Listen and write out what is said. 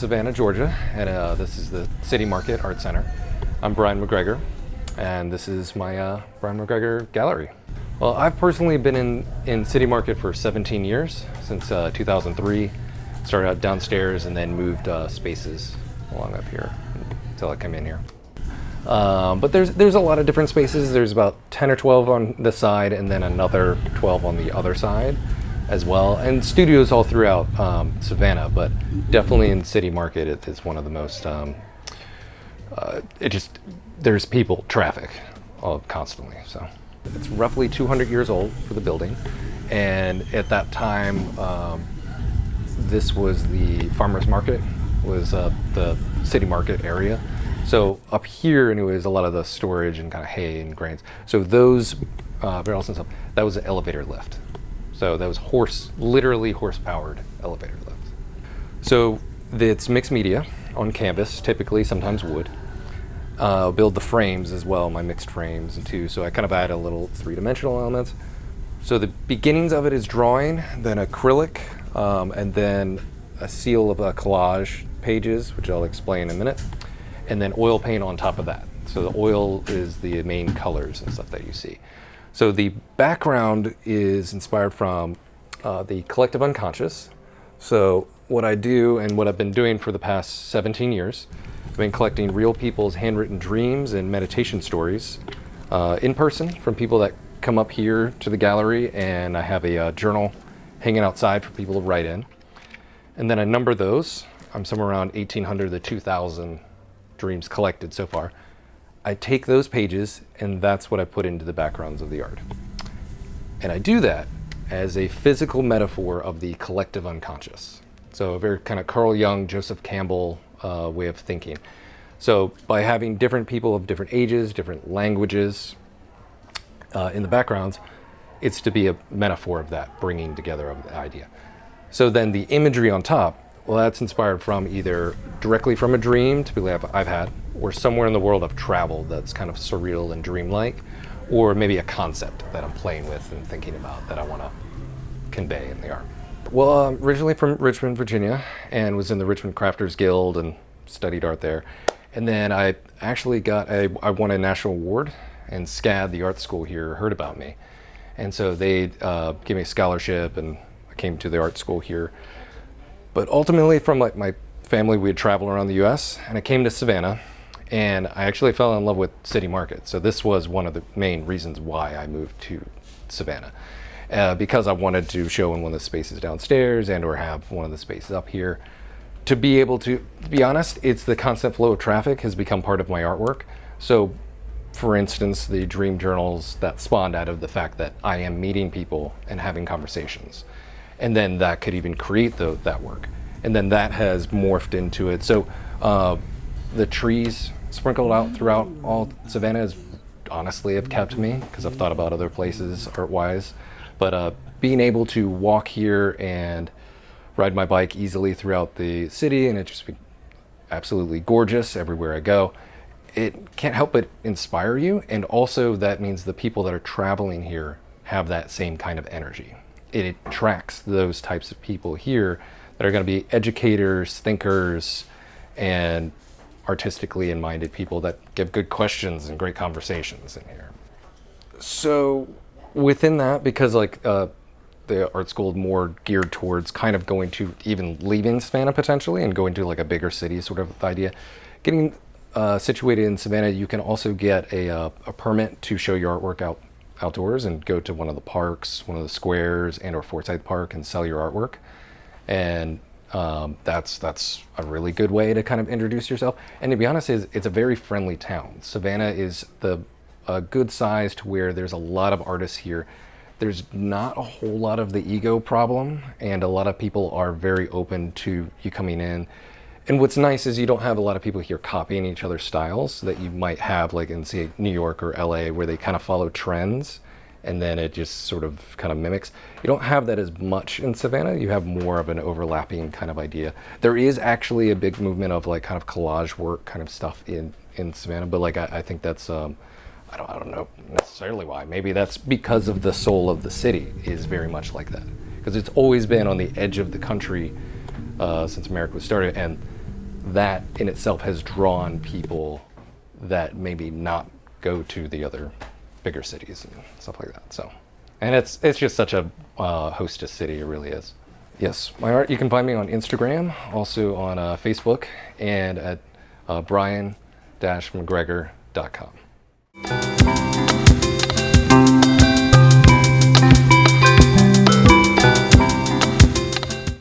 Savannah, Georgia, and this is the City Market Art Center. I'm Brian MacGregor, and this is my Brian MacGregor gallery. Well, I've personally been in City Market for 17 years, since 2003. Started out downstairs and then moved spaces along up here until I come in here. But there's a lot of different spaces. There's about 10 or 12 on this side and then another 12 on the other side as well. And studios all throughout Savannah, but definitely in City Market it's one of the most, there's traffic constantly. So it's roughly 200 years old for the building. And at that time, this was the farmer's market, was the City Market area. So up here, anyways, a lot of the storage and kind of hay and grains. So those barrels and stuff, that was an elevator lift. So that was literally horse-powered elevator lift. So it's mixed media on canvas, typically, sometimes wood. Build the frames as well, my mixed frames too. So I kind of add a little three-dimensional elements. So the beginnings of it is drawing, then acrylic, and then a seal of collage pages, which I'll explain in a minute, and then oil paint on top of that. So the oil is the main colors and stuff that you see. So the background is inspired from the collective unconscious. So what I do and what I've been doing for the past 17 years, I've been collecting real people's handwritten dreams and meditation stories in person from people that come up here to the gallery, and I have a journal hanging outside for people to write in. And then I number those. I'm somewhere around 1,800 to 2,000 dreams collected so far. I take those pages and that's what I put into the backgrounds of the art. And I do that as a physical metaphor of the collective unconscious. So a very kind of Carl Jung, Joseph Campbell way of thinking. So by having different people of different ages, different languages in the backgrounds, it's to be a metaphor of that, bringing together of the idea. So then the imagery on top, well, that's inspired from either directly from a dream, typically I've had, or somewhere in the world I've traveled that's kind of surreal and dreamlike, or maybe a concept that I'm playing with and thinking about that I want to convey in the art. Well, I'm originally from Richmond, Virginia, and was in the Richmond Crafters Guild and studied art there. And then I actually I won a national award, and SCAD, the art school here, heard about me. And so they gave me a scholarship, and I came to the art school here. But ultimately, from like my family, we had traveled around the US, and I came to Savannah, and I actually fell in love with City Market. So this was one of the main reasons why I moved to Savannah, because I wanted to show in one of the spaces downstairs and or have one of the spaces up here. To be able to be honest, it's the constant flow of traffic has become part of my artwork. So for instance, the dream journals that spawned out of the fact that I am meeting people and having conversations. And then that could even create that work. And then that has morphed into it. So the trees sprinkled out throughout all Savannah is honestly have kept me, because I've thought about other places art-wise. But being able to walk here and ride my bike easily throughout the city, and it just be absolutely gorgeous everywhere I go, it can't help but inspire you. And also that means the people that are traveling here have that same kind of energy. It attracts those types of people here that are going to be educators, thinkers, and artistically minded people that give good questions and great conversations in here. So within that, because like the art school is more geared towards kind of going to even leaving Savannah potentially and going to like a bigger city sort of idea, getting situated in Savannah, you can also get a permit to show your artwork outdoors and go to one of the parks, one of the squares, and or Forsyth Park and sell your artwork. And that's a really good way to kind of introduce yourself. And to be honest, it's a very friendly town. Savannah is a good size to where there's a lot of artists here. There's not a whole lot of the ego problem, and a lot of people are very open to you coming in. And what's nice is you don't have a lot of people here copying each other's styles that you might have like in, say, New York or LA, where they kind of follow trends and then it just sort of kind of mimics. You don't have that as much in Savannah. You have more of an overlapping kind of idea. There is actually a big movement of like kind of collage work kind of stuff in Savannah, but like I think that's I don't know necessarily why. Maybe that's because of the soul of the city is very much like that, because it's always been on the edge of the country since America was started, and that in itself has drawn people that maybe not go to the other bigger cities and stuff like that. So, and it's just such a hostess city, it really is. Yes, my art, you can find me on Instagram, also on Facebook, and at brian-mcgregor.com.